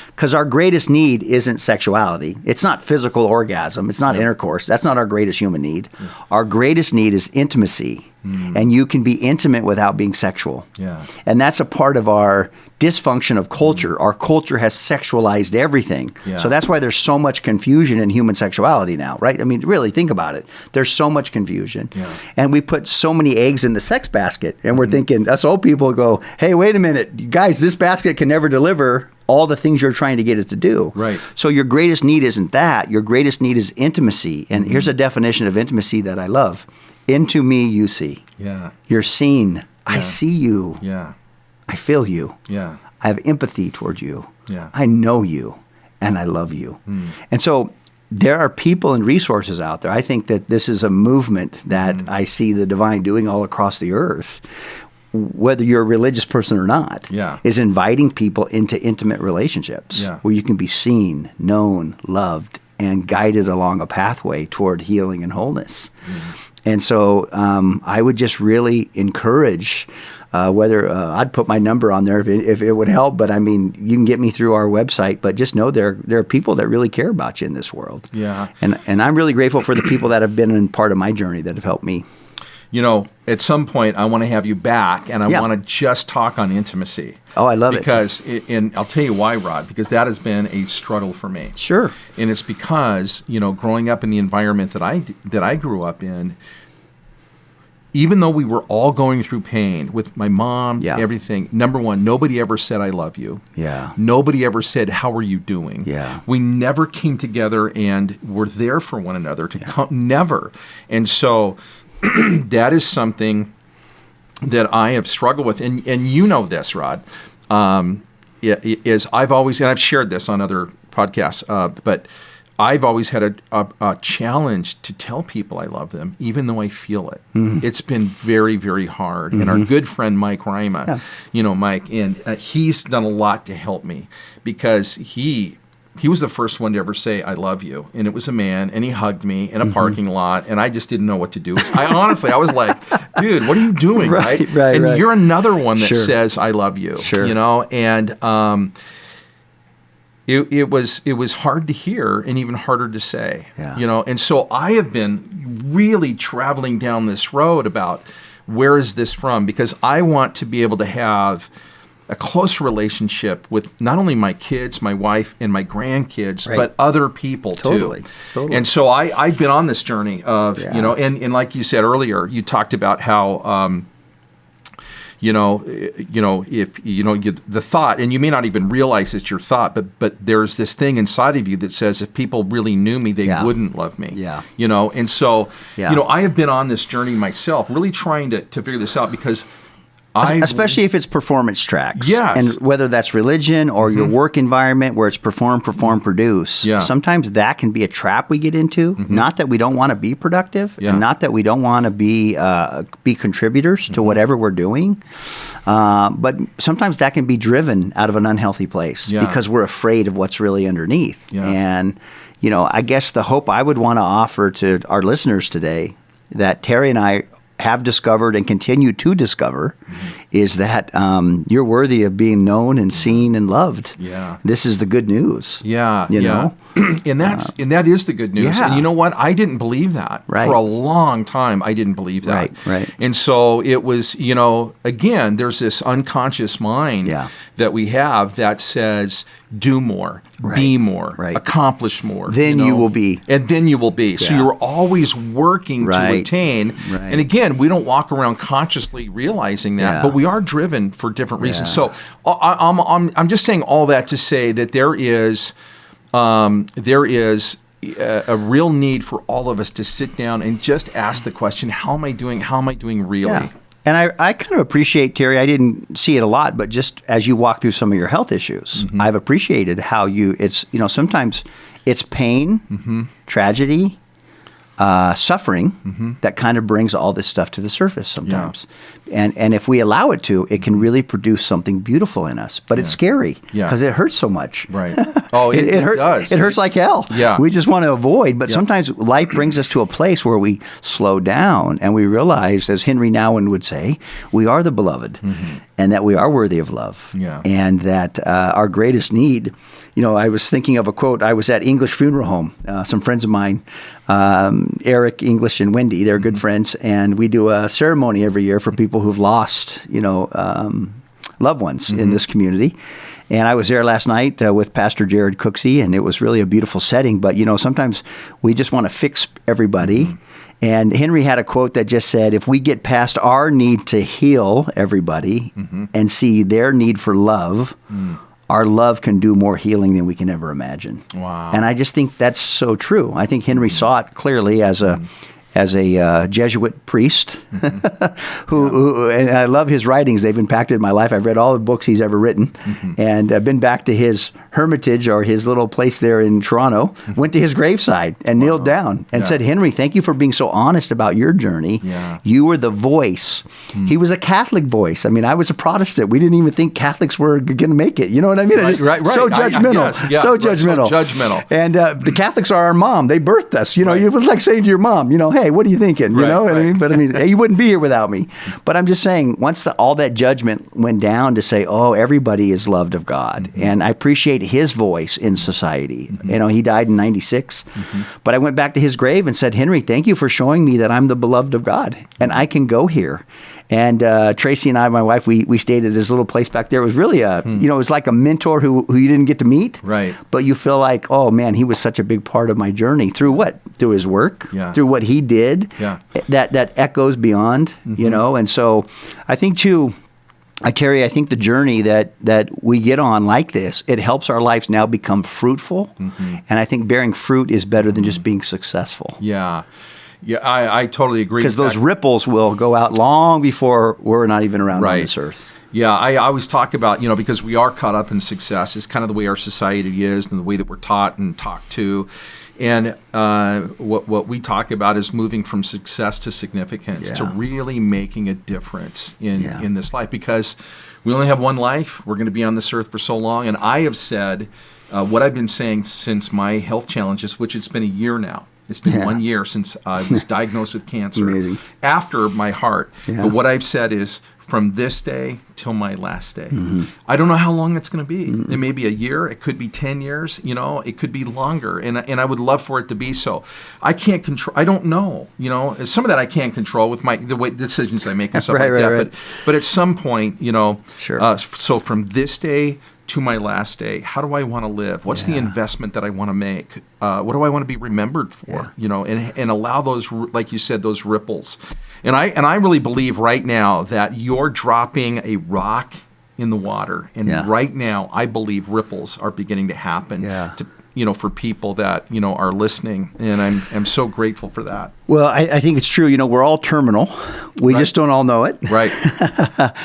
Because our greatest need isn't sexuality. It's not physical orgasm. It's not intercourse. That's not our greatest human need. Our greatest need is intimacy. And you can be intimate without being sexual. Yeah. And that's a part of our dysfunction of culture. Our culture has sexualized everything. Yeah. So that's why there's so much confusion in human sexuality now, right? I mean, really, think about it. There's so much confusion. Yeah. And we put so many eggs in the sex basket. And we're thinking, us old people go, hey, wait a minute. Guys, this basket can never deliver all the things you're trying to get it to do. Right. So your greatest need isn't that. Your greatest need is intimacy. And here's a definition of intimacy that I love. Into me, you see. Yeah. You're seen. I see you. Yeah. I feel you. Yeah. I have empathy towards you. Yeah. I know you and I love you. And so there are people and resources out there. I think that this is a movement that I see the divine doing all across the earth, whether you're a religious person or not, is inviting people into intimate relationships where you can be seen, known, loved, and guided along a pathway toward healing and wholeness. And so I would just really encourage whether I'd put my number on there if it would help. But I mean, you can get me through our website. But just know there are people that really care about you in this world. Yeah. And I'm really grateful for the people that have been in part of my journey that have helped me. At some point, I want to have you back, and I want to just talk on intimacy. Oh, I love it. And I'll tell you why, Rod, because that has been a struggle for me. Sure. And it's because, growing up in the environment that I grew up in, even though we were all going through pain with my mom, everything, number one, nobody ever said, I love you. Yeah. Nobody ever said, how are you doing? Yeah. We never came together and were there for one another never. And so that is something that I have struggled with. And you know this, Rod, is I've always, and I've shared this on other podcasts, but I've always had a challenge to tell people I love them, even though I feel it. It's been very, very hard. And our good friend Mike Rima, Mike, and he's done a lot to help me because he was the first one to ever say, I love you. And it was a man, and he hugged me in a parking lot, and I just didn't know what to do. I was like, dude, what are you doing? Right. And you're another one that says, I love you. Sure. And it was hard to hear and even harder to say. Yeah. And so I have been really traveling down this road about where is this from? Because I want to be able to have a close relationship with not only my kids, my wife, and my grandkids, but other people too. Totally. And so I've been on this journey of, and like you said earlier, you talked about how, if the thought, and you may not even realize it's your thought, but there's this thing inside of you that says, if people really knew me, they wouldn't love me. Yeah. And so, I have been on this journey myself, really trying to figure this out because especially if it's performance tracks. Yes. And whether that's religion or your work environment where it's perform, produce. Yeah. Sometimes that can be a trap we get into. Not that we don't want to be productive and not that we don't want to be contributors to whatever we're doing. But sometimes that can be driven out of an unhealthy place because we're afraid of what's really underneath. Yeah. And, I guess the hope I would want to offer to our listeners today that Terry and I have discovered and continue to discover is that you're worthy of being known and seen and loved. Yeah. This is the good news. Yeah. You know? And that is the good news. Yeah. And you know what? I didn't believe that. Right. For a long time, I didn't believe that. Right. And so it was, again, there's this unconscious mind that we have that says, do more, be more, accomplish more. Then you will be. And then you will be. So you're always working to attain. Right. And again, we don't walk around consciously realizing that, but we are driven for different reasons. So I'm just saying all that to say that there is a real need for all of us to sit down and just ask the question, how am I doing? How am I doing really? Yeah. And I kind of appreciate, Terry, I didn't see it a lot, but just as you walk through some of your health issues, I've appreciated how sometimes it's pain, tragedy, suffering that kind of brings all this stuff to the surface sometimes. And if we allow it to, it can really produce something beautiful in us. But it's scary because it hurts so much. Right. Oh, it does. It hurts like hell. Yeah. We just want to avoid. But sometimes life brings us to a place where we slow down and we realize, as Henry Nouwen would say, we are the beloved and that we are worthy of love. Yeah. And that our greatest need, I was thinking of a quote. I was at English Funeral Home. Some friends of mine, Eric, English, and Wendy, they're good friends. And we do a ceremony every year for people who've lost, loved ones in this community. And I was there last night with Pastor Jared Cooksey, and it was really a beautiful setting. But, sometimes we just want to fix everybody. And Henry had a quote that just said, if we get past our need to heal everybody and see their need for love, our love can do more healing than we can ever imagine. Wow. And I just think that's so true. I think Henry saw it clearly as a Jesuit priest who and I love his writings. They've impacted my life. I've read all the books he's ever written and I've been back to his hermitage or his little place there in Toronto, went to his graveside and kneeled down and said, Henry, thank you for being so honest about your journey. Yeah. You were the voice. He was a Catholic voice. I mean, I was a Protestant. We didn't even think Catholics were going to make it. You know what I mean? Right. So judgmental. So judgmental. And the Catholics are our mom. They birthed us. It was like saying to your mom, hey, what are you thinking? But you wouldn't be here without me. But I'm just saying, once all that judgment went down to say, everybody is loved of God. And I appreciate his voice in society. He died in 96. But I went back to his grave and said, Henry, thank you for showing me that I'm the beloved of God and I can go here. And Tracy and I, my wife, we stayed at this little place back there. It was really it was like a mentor who you didn't get to meet. Right. But you feel like, oh man, he was such a big part of my journey. Through what? Through his work. Yeah. Through what he did. Yeah. That echoes beyond, And so I think too, Terry, I think the journey that we get on like this, it helps our lives now become fruitful. And I think bearing fruit is better than just being successful. Yeah. Yeah, I totally agree. Because those ripples will go out long before we're not even around on this earth. Yeah, I always talk about, because we are caught up in success. It's kind of the way our society is and the way that we're taught and talked to. And what we talk about is moving from success to significance, to really making a difference in this life. Because we only have one life. We're going to be on this earth for so long. And I have said what I've been saying since my health challenges, which it's been a year now. It's been 1 year since I was diagnosed with cancer after my heart. Yeah. But what I've said is from this day till my last day. I don't know how long it's going to be. It may be a year. It could be 10 years. It could be longer. And I would love for it to be so. I can't control. I don't know. Some of that I can't control with the way decisions I make and stuff that. But at some point, Sure. So from this day to my last day, how do I want to live? What's the investment that I want to make? What do I want to be remembered for? And allow those, like you said, those ripples. And I really believe right now that you're dropping a rock in the water, and right now I believe ripples are beginning to happen. For people that are listening, and I'm so grateful for that. Well, I think it's true. We're all terminal. We just don't all know it. Right.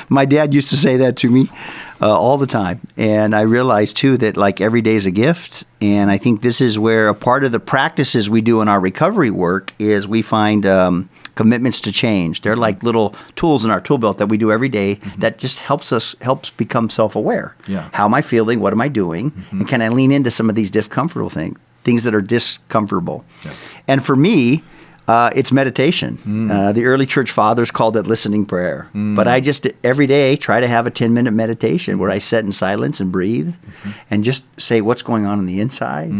My dad used to say that to me all the time, and I realized too that like every day is a gift. And I think this is where a part of the practices we do in our recovery work is we find commitments to change. They're like little tools in our tool belt that we do every day that just helps become self-aware. Yeah. How am I feeling? What am I doing? And can I lean into some of these discomfortable things that are discomfortable? Yeah. And for me, it's meditation. The early church fathers called it listening prayer. But I just every day try to have a 10-minute meditation where I sit in silence and breathe and just say what's going on the inside,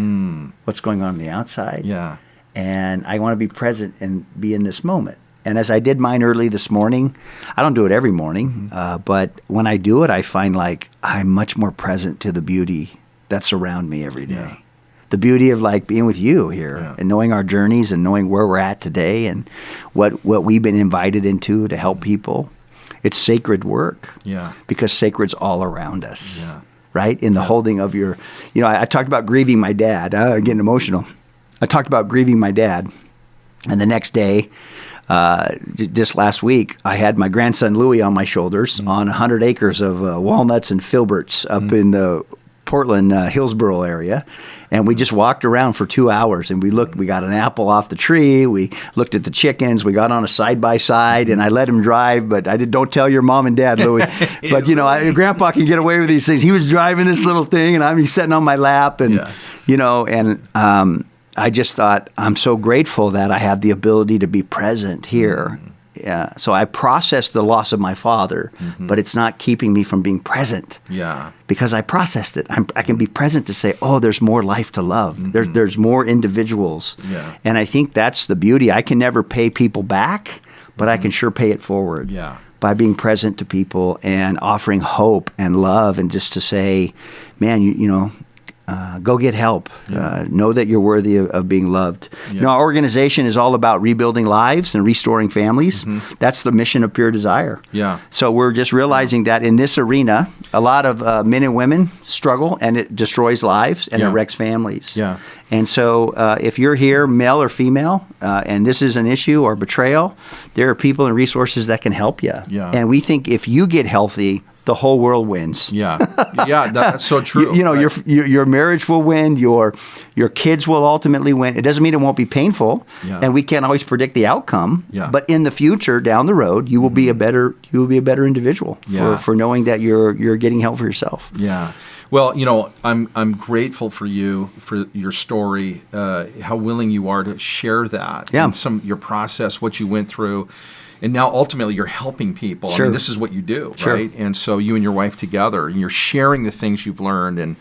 what's going on the outside. Yeah. And I want to be present and be in this moment. And as I did mine early this morning, I don't do it every morning, but when I do it, I find like I'm much more present to the beauty that's around me every day. Yeah. The beauty of like being with you here and knowing our journeys and knowing where we're at today and what we've been invited into to help people. It's sacred work because sacred's all around us, right? In the holding of your, I talked about grieving my dad, getting emotional. I talked about grieving my dad. And the next day, just last week, I had my grandson Louie on my shoulders on 100 acres of walnuts and filberts up in the Portland, Hillsboro area. And we just walked around for 2 hours, and we got an apple off the tree. We looked at the chickens. We got on a side-by-side, and I let him drive, but I don't tell your mom and dad, Louie. But, Grandpa can get away with these things. He was driving this little thing, and I'm sitting on my lap, and, I just thought, I'm so grateful that I have the ability to be present here. Yeah. So I processed the loss of my father, but it's not keeping me from being present. Yeah. Because I processed it. I can be present to say, oh, there's more life to love. There's more individuals. Yeah. And I think that's the beauty. I can never pay people back, but I can sure pay it forward. Yeah. By being present to people and offering hope and love, and just to say, man, go get help. Yeah. Know that you're worthy of being loved. Yeah. Our organization is all about rebuilding lives and restoring families. That's the mission of Pure Desire. Yeah. So we're just realizing that in this arena, a lot of men and women struggle, and it destroys lives and it wrecks families. Yeah. And so if you're here, male or female, and this is an issue or betrayal, there are people and resources that can help you. Yeah. And we think if you get healthy, the whole world wins. Yeah, that's so true. Your marriage will win. Your kids will ultimately win. It doesn't mean it won't be painful, and we can't always predict the outcome. Yeah. But in the future, down the road, you will be a better individual for knowing that you're getting help for yourself. Yeah. Well, I'm grateful for you, for your story, how willing you are to share that, and your process, what you went through. And now ultimately you're helping people. Sure. I mean, this is what you do, Sure. right? And so you and your wife together, and you're sharing the things you've learned, and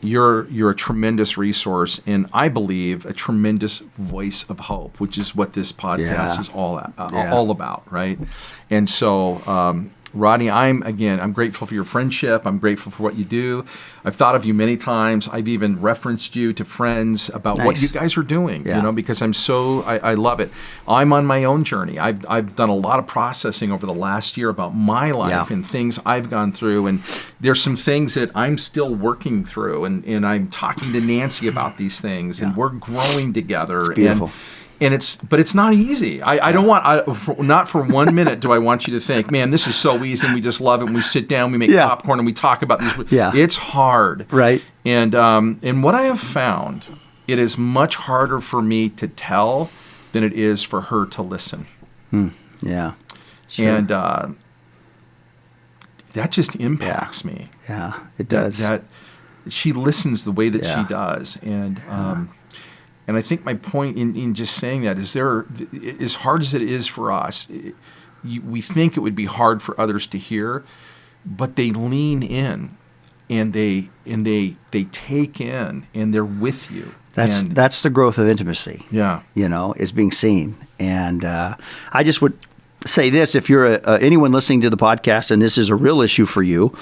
you're a tremendous resource, and I believe a tremendous voice of hope, which is what this podcast is all about, right? And so, Rodney, I'm grateful for your friendship. I'm grateful for what you do. I've thought of you many times. I've even referenced you to friends about what you guys are doing, because I love it. I'm on my own journey. I've done a lot of processing over the last year about my life and things I've gone through. And there's some things that I'm still working through. And I'm talking to Nancy about these things. And we're growing together. It's beautiful. But it's not easy. I don't want, not for 1 minute do I want you to think, man, this is so easy and we just love it. And we sit down, we make popcorn, and we talk about these. It's hard. Right. And what I have found, it is much harder for me to tell than it is for her to listen. Yeah. Sure. And that just impacts me. Yeah, it does. That she listens the way that she does. And I think my point in just saying that is, as hard as it is for us, we think it would be hard for others to hear, but they lean in, and they take in, and they're with you. That's the growth of intimacy. Yeah, is being seen. And I just would say this: if you're anyone listening to the podcast and this is a real issue for you,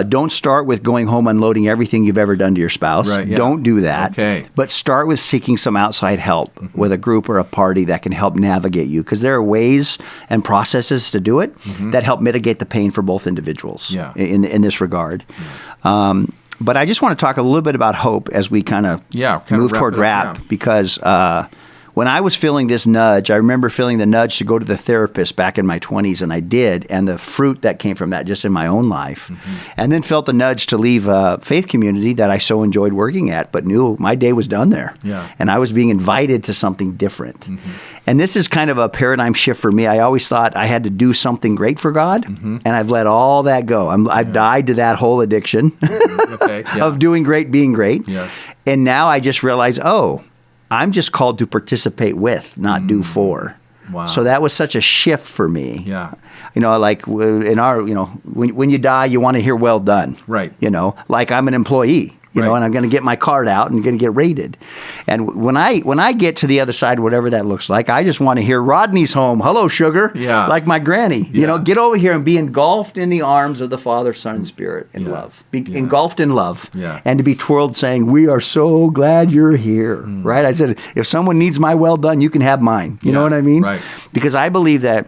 don't start with going home unloading everything you've ever done to your spouse. Right, yeah. Don't do that. Okay. But start with seeking some outside help with a group or a party that can help navigate you, because there are ways and processes to do it that help mitigate the pain for both individuals in this regard. But I just want to talk a little bit about hope as we kind of move toward wrap, because when I was feeling this nudge, I remember feeling the nudge to go to the therapist back in my 20s, and I did, and the fruit that came from that just in my own life. And then felt the nudge to leave a faith community that I so enjoyed working at, but knew my day was done there. Yeah. And I was being invited to something different. And this is kind of a paradigm shift for me. I always thought I had to do something great for God, and I've let all that go. I've died to that whole addiction of doing great, being great. Yeah. And now I just realize, I'm just called to participate with, not do for. Wow. So that was such a shift for me. Yeah. Like in our, when you die, you want to hear well done. Right. Like I'm an employee. And I'm going to get my card out and going to get rated. And when I get to the other side, whatever that looks like, I just want to hear Rodney's home. Hello, sugar. Yeah. Like my granny. Get over here and be engulfed in the arms of the Father, Son, and Spirit in love. Be engulfed in love. Yeah. And to be twirled saying, we are so glad you're here. Right? I said, if someone needs my well done, you can have mine. You know what I mean? Right. Because I believe that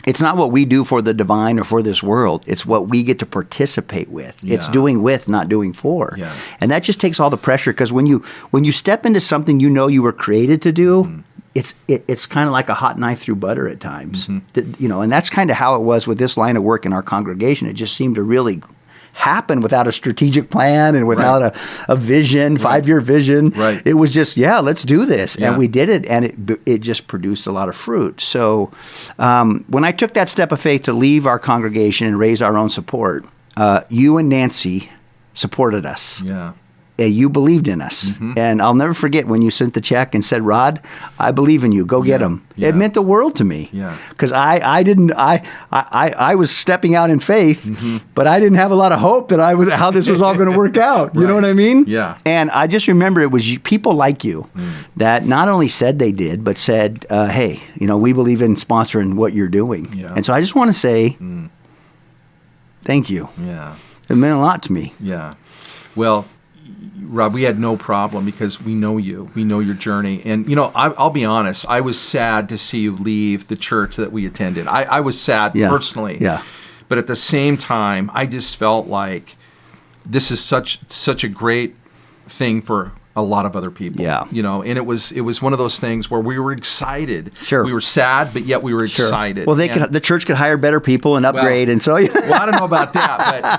it's not what we do for the divine or for this world. It's what we get to participate with. Yeah. It's doing with, not doing for. Yeah. And that just takes all the pressure, because when you step into something you know you were created to do, it's kind of like a hot knife through butter at times. And that's kind of how it was with this line of work in our congregation. It just seemed to really happen without a strategic plan and without a vision, 5-year vision. Right. It was just, let's do this. Yeah. And we did it, and it just produced a lot of fruit. So when I took that step of faith to leave our congregation and raise our own support, you and Nancy supported us. Yeah. You believed in us. And I'll never forget when you sent the check and said, Rod, I believe in you. Go get him. Yeah. It meant the world to me. Yeah. Because I was stepping out in faith, but I didn't have a lot of hope that how this was all going to work out. You know what I mean? Yeah. And I just remember it was people like you that not only said they did, but said, hey, we believe in sponsoring what you're doing. Yeah. And so I just want to say, thank you. Yeah. It meant a lot to me. Yeah. Well, Rob, we had no problem because we know you. We know your journey. And, I'll be honest, I was sad to see you leave the church that we attended. I was sad personally. Yeah. But at the same time, I just felt like this is such a great thing for a lot of other people. Yeah. And it was one of those things where we were excited. Sure. We were sad, but yet we were excited. Well, the church could hire better people and upgrade, and so. Well, I don't know about that,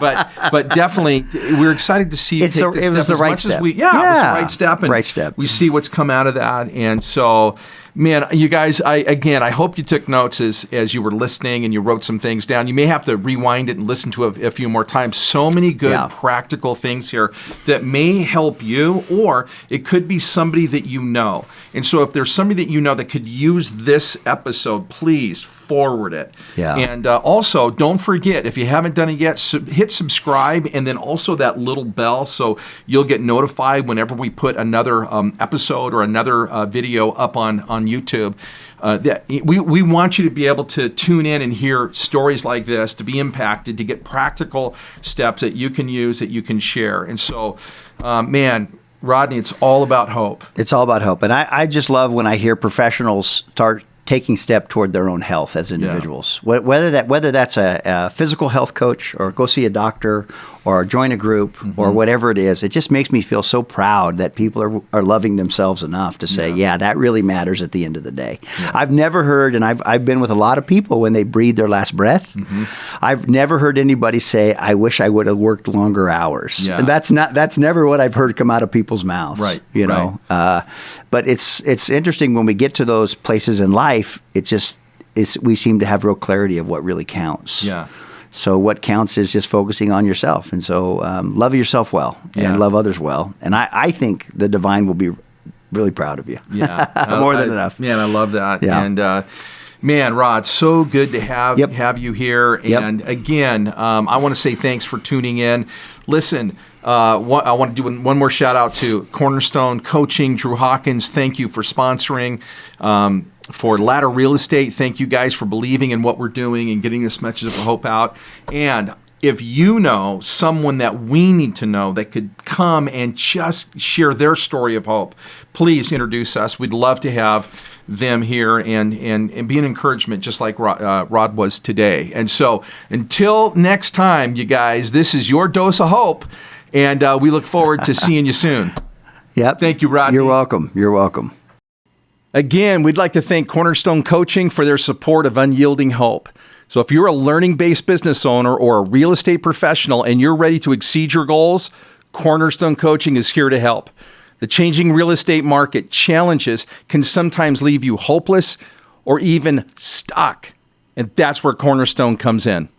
but definitely we were excited to see you take this step. It was the right step. It was the right step. And right step. We see what's come out of that, and so. Man, you guys, I hope you took notes as you were listening and you wrote some things down. You may have to rewind it and listen to it a few more times. So many good practical things here that may help you, or it could be somebody that you know. And so if there's somebody that you know that could use this episode, please forward it. Yeah. And also, don't forget, if you haven't done it yet, hit subscribe, and then also that little bell so you'll get notified whenever we put another episode or another video up on YouTube. That we want you to be able to tune in and hear stories like this, to be impacted, to get practical steps that you can use, that you can share. And so, Rodney, it's all about hope. It's all about hope. And I just love when I hear professionals start taking step toward their own health as individuals. Yeah. Whether that's a physical health coach, or go see a doctor, or join a group, or whatever it is, it just makes me feel so proud that people are loving themselves enough to say, that really matters at the end of the day. Yeah. I've never heard, and I've been with a lot of people when they breathe their last breath, I've never heard anybody say, I wish I would have worked longer hours. Yeah. And that's never what I've heard come out of people's mouths. Right. But it's interesting when we get to those places in life, we seem to have real clarity of what really counts. Yeah. So what counts is just focusing on yourself. And so love yourself well and love others well. And I think the divine will be really proud of you. Yeah. More than enough. Man, I love that. Yeah. And man, Rod, so good to have you here. And again, I want to say thanks for tuning in. Listen, I want to do one more shout out to Cornerstone Coaching, Drew Hawkins. Thank you for sponsoring. For Ladder Real Estate, thank you guys for believing in what we're doing and getting this message of hope out. And if you know someone that we need to know that could come and just share their story of hope, please introduce us. We'd love to have them here and be an encouragement just like Rod was today. And so until next time, you guys, this is your dose of hope, and we look forward to seeing you soon. Yep. Thank you, Rodney. You're welcome. You're welcome. Again, we'd like to thank Cornerstone Coaching for their support of Unyielding Hope. So if you're a learning-based business owner or a real estate professional and you're ready to exceed your goals, Cornerstone Coaching is here to help. The changing real estate market challenges can sometimes leave you hopeless or even stuck. And that's where Cornerstone comes in.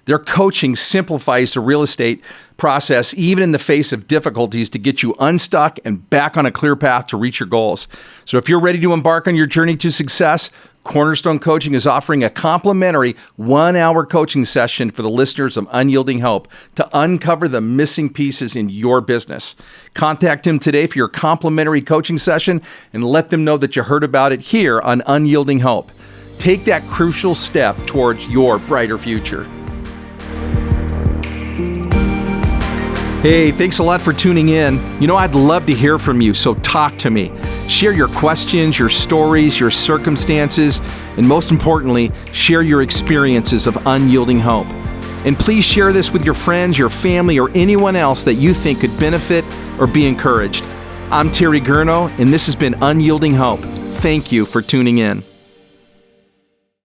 Their coaching simplifies the real estate process, even in the face of difficulties, to get you unstuck and back on a clear path to reach your goals. So if you're ready to embark on your journey to success, Cornerstone Coaching is offering a complimentary 1-hour coaching session for the listeners of Unyielding Hope to uncover the missing pieces in your business. Contact him today for your complimentary coaching session and let them know that you heard about it here on Unyielding Hope. Take that crucial step towards your brighter future. Hey, thanks a lot for tuning in. I'd love to hear from you, so talk to me. Share your questions, your stories, your circumstances, and most importantly, share your experiences of unyielding hope. And please share this with your friends, your family, or anyone else that you think could benefit or be encouraged. I'm Terry Gurno, and this has been Unyielding Hope. Thank you for tuning in.